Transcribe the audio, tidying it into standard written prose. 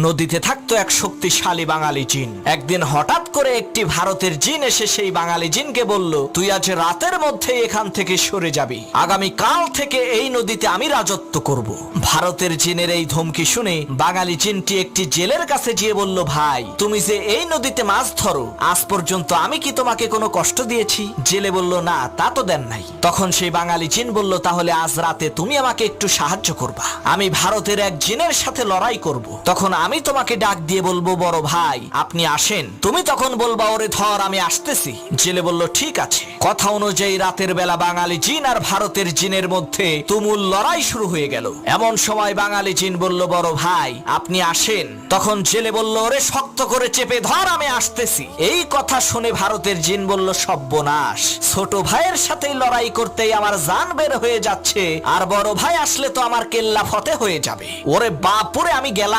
নদীতে থাকতো এক শক্তিশালী বাঙালি জিন। একদিন হঠাৎ করে একটি ভারতের জিন এসে সেই বাঙালি জিনকে বলল, তুই আজ রাতের মধ্যে এখান থেকে সরে যাবি, আগামী কাল থেকে এই নদীতে আমি রাজত্ব করব। ভারতের জিনের এই ধমকি শুনে বাঙালি জিনটি একটি জেলের কাছে গিয়ে বলল, ভাই তুমি যে এই নদীতে মাছ ধরো, আজ পর্যন্ত আমি কি তোমাকে কোনো কষ্ট দিয়েছি? জেলে বলল, না তা তো দেন নাই। তখন সেই বাঙালি জিন বলল, তাহলে আজ রাতে তুমি আমাকে একটু সাহায্য করবা, আমি ভারতের এক জিনের সাথে লড়াই করব। তখন আমি তোমাকে ডাক দিয়ে বলবো, বড় ভাই আপনি আসেন। তুমি তখন বলবা, ওরে ধর আমি আসতেছি। জেলে বলল, ঠিক আছে। কথা অনুযায়ী রাতের বেলা বাঙালি জিন আর ভারতের জিনের মধ্যে তুমুল লড়াই শুরু হয়ে গেল। এমন সময় বাঙালি জিন বলল, বড় ভাই আপনি আসেন। তখন জেলে বলল, ওরে শক্ত করে চেপে ধর আমি আসতেছি। এই কথা শুনে ভারতের জিন বলল, সর্বনাশ, ছোট ভাইয়ের সাথে লড়াই করতেই আমার জান বের হয়ে যাচ্ছে, আর বড় ভাই আসলে তো আমার কেল্লা ফতে হয়ে যাবে। ওরে বাপুরে, আমি গেলাম।